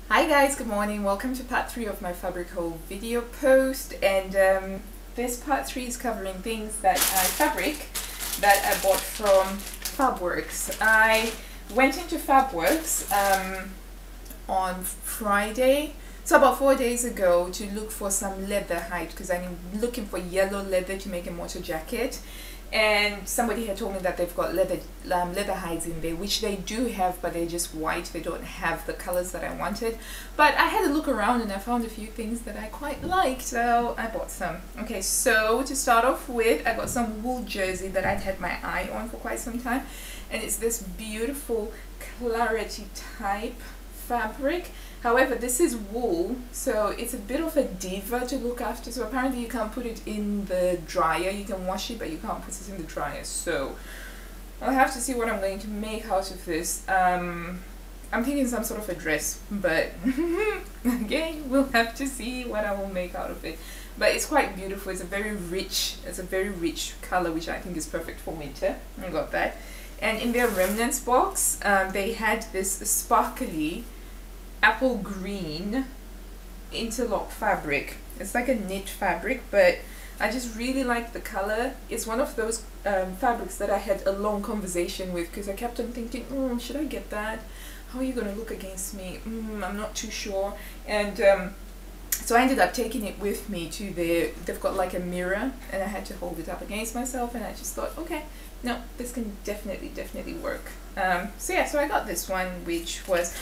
Hi guys, good morning. Welcome to part 3 of my fabric haul video post, and this part 3 is covering things that fabric that I bought from Fabworks. I went into Fabworks on Friday, so about 4 days ago, to look for some leather hide because I'm looking for yellow leather to make a motor jacket. And somebody had told me that they've got leather hides in there, which they do have, but they're just white. They don't have the colors that I wanted. But I had a look around and I found a few things that I quite liked, so I bought some. Okay, so to start off with, I got some wool jersey that I'd had my eye on for quite some time, and it's this beautiful clarity type fabric. However, this is wool, so it's a bit of a diva to look after. So apparently you can't put it in the dryer. You can wash it, but you can't put it in the dryer. So I'll have to see what I'm going to make out of this. I'm thinking some sort of a dress, but again, we'll have to see what I will make out of it. But it's quite beautiful. It's a very rich color, which I think is perfect for winter. I got that. And in their remnants box, they had this sparkly apple green interlocked fabric. It's like a knit fabric, but I just really like the color. It's one of those fabrics that I had a long conversation with because I kept on thinking, should I get that? How are you going to look against me? I'm not too sure. And so I ended up taking it with me to they've got like a mirror, and I had to hold it up against myself, and I just thought, okay, no, this can definitely work. So yeah, so I got this one, which was,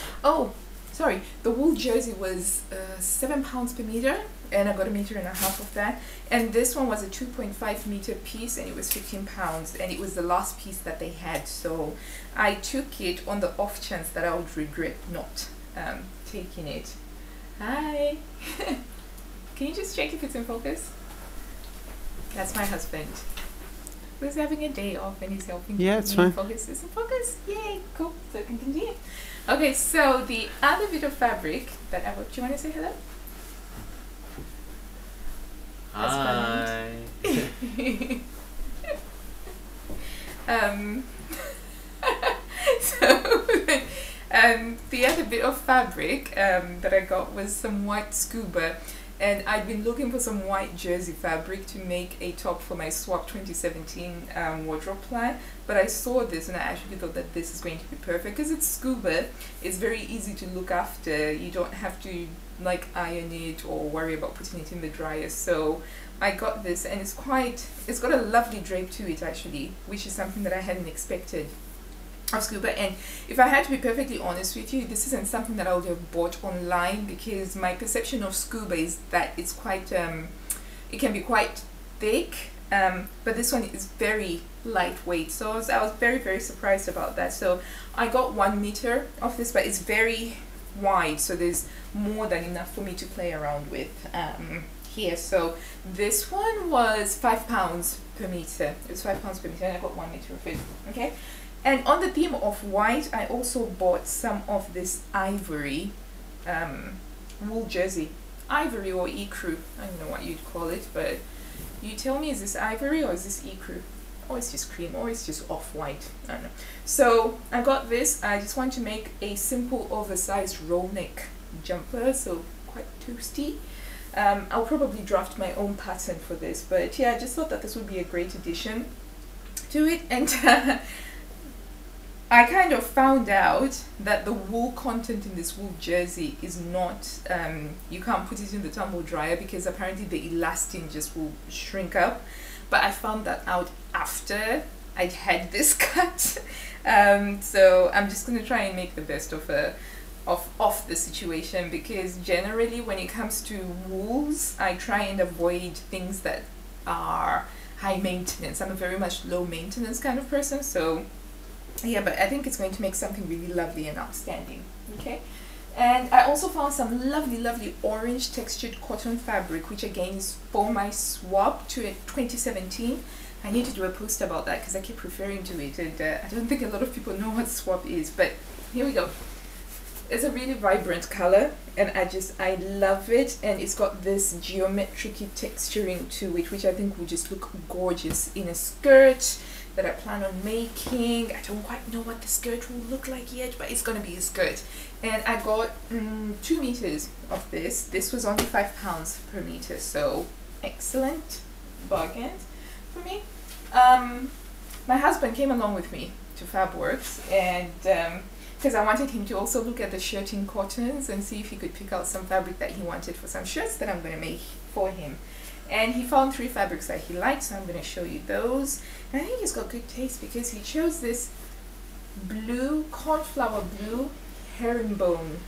the wool jersey was £7 per meter, and I got 1.5 meters of that. And this one was a 2.5 meter piece, and it was £15, and it was the last piece that they had. So I took it on the off chance that I would regret not taking it. Hi! Can you just check if it's in focus? That's my husband. Who's having a day off and he's helping me focus. It's in focus? Yay! Cool. So I can continue. Okay, so the other bit of fabric that I bought, do you want to say hello? Hi. The other bit of fabric that I got was some white scuba, and I've been looking for some white jersey fabric to make a top for my Swap 2017 wardrobe plan, but I saw this and I actually thought that this is going to be perfect because it's scuba. It's very easy to look after. You don't have to like iron it or worry about putting it in the dryer. So I got this, and it's got a lovely drape to it actually, which is something that I hadn't expected of scuba. And if I had to be perfectly honest with you, this isn't something that I would have bought online very my perception of scuba is that it's quite it can be quite thick, but this one is very lightweight, so I was very surprised about that. So I got 1 meter of this, but it's very wide, so there's more than enough for me to play around with here. So this one was £5 per meter. It was £5 per meter, and I got 1 meter of it. Okay. And on the theme of white, I also bought some of this ivory wool jersey. Ivory or ecru, I don't know what you'd call it, but you tell me, is this ivory or is this ecru? Or it's just cream, or it's just off-white, I don't know. So I got this. I just want to make a simple oversized roll neck jumper, so quite toasty. I'll probably draft my own pattern for this, but yeah, I just thought that this would be a great addition to it. And I kind of found out that the wool content in this wool jersey is not, you can't put it in the tumble dryer because apparently the elastin just will shrink up. But I found that out after I'd had this cut. So I'm just going to try and make the best of the situation, because generally when it comes to wools, I try and avoid things that are high maintenance. I'm a very much low maintenance kind of person, so yeah, but I think it's going to make something really lovely and outstanding. Okay, and I also found some lovely orange textured cotton fabric, which again is for my Swap to 2017. I need to do a post about that because I keep referring to it, and I don't think a lot of people know what Swap is, but here we go. It's a really vibrant color, and I love it, and it's got this geometric texturing to it, which I think will just look gorgeous in a skirt, that I plan on making. I don't quite know what the skirt will look like yet, but it's gonna be a skirt. And I got 2 meters of this. This was only £5 per meter, so excellent bargain for me. My husband came along with me to Fabworks, and because I wanted him to also look at the shirting cottons and see if he could pick out some fabric that he wanted for some shirts that I'm going to make for him. And he found 3 fabrics that he liked, so I'm going to show you those. And I think he's got good taste because he chose this blue, cornflower blue herringbone.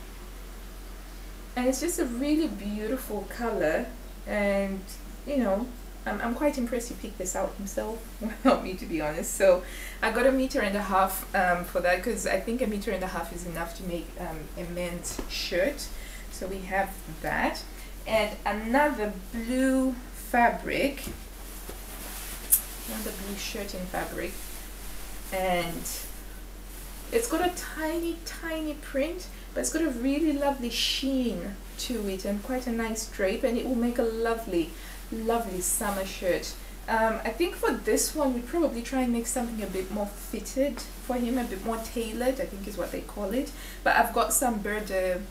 And it's just a really beautiful color, and you know, I'm quite impressed he picked this out himself, without me, to be honest. So I got 1.5 meters for that, because I think 1.5 meters is enough to make a men's shirt. So we have that, and another blue fabric, another blue shirting fabric, and it's got a tiny print, but it's got a really lovely sheen to it and quite a nice drape, and it will make a lovely summer shirt. I think for this one we'd probably try and make something a bit more fitted for him, a bit more tailored, I think is what they call it. But I've got some birder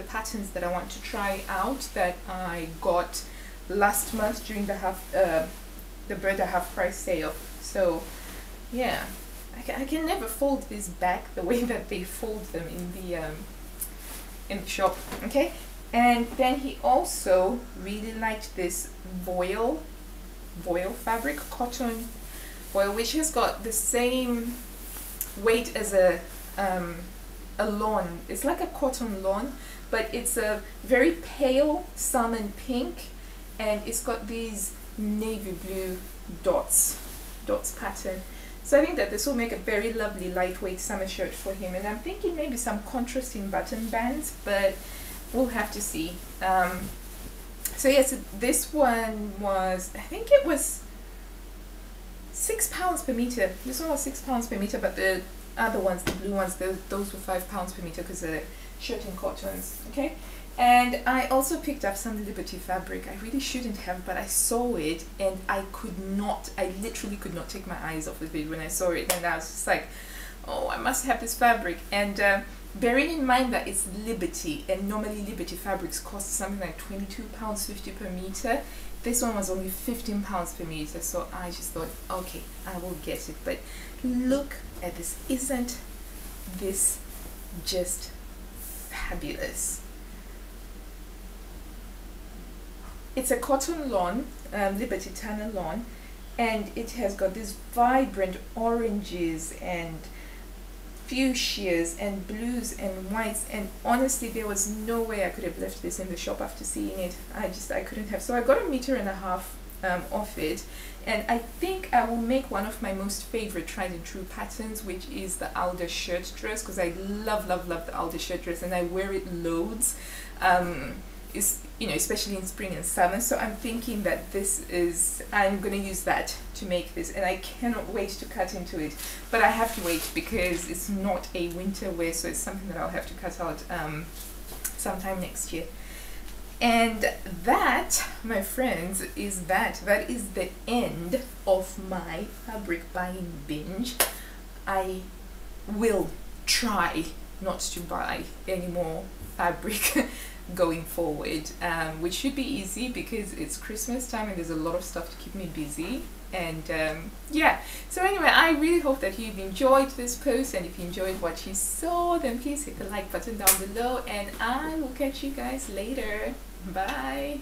patterns that I want to try out that I got last month during the birder half price sale. So yeah, I can never fold this back the way that they fold them in the shop. Okay. And then he also really liked this voile fabric, cotton voile, which has got the same weight as a lawn. It's like a cotton lawn, but it's a very pale salmon pink, and it's got these navy blue dots pattern. So I think that this will make a very lovely lightweight summer shirt for him, and I'm thinking maybe some contrasting button bands, but we'll have to see. So yes, this one was, I think it was £6 per meter. This one was £6 per meter, but the other ones, the blue ones, those were £5 per meter because they're shirting cottons. Okay. And I also picked up some Liberty fabric. I really shouldn't have, but I saw it and I literally could not take my eyes off of it when I saw it, and I was just like, oh, I must have this fabric. And bearing in mind that it's Liberty, and normally Liberty fabrics cost something like £22.50 per meter, this one was only £15 per meter, so I just thought, okay, I will get it. But look at this. Isn't this just fabulous? It's a cotton lawn, Liberty Tanner lawn, and it has got these vibrant oranges and fuchsias and blues and whites, and honestly there was no way I could have left this in the shop after seeing it. I couldn't have. So I got 1.5 meters of it, and I think I will make one of my most favorite tried and true patterns, which is the Alder shirt dress, because I love the Alder shirt dress and I wear it loads. You know, especially in spring and summer. So I'm thinking that I'm going to use that to make this, and I cannot wait to cut into it. But I have to wait because it's not a winter wear, so it's something that I'll have to cut out sometime next year. And that, my friends, is that is the end of my fabric buying binge. I will try not to buy any more fabric going forward, which should be easy because it's Christmas time and there's a lot of stuff to keep me busy. And yeah, so anyway, I really hope that you've enjoyed this post, and if you enjoyed what you saw, then please hit the like button down below, and I will catch you guys later. Bye.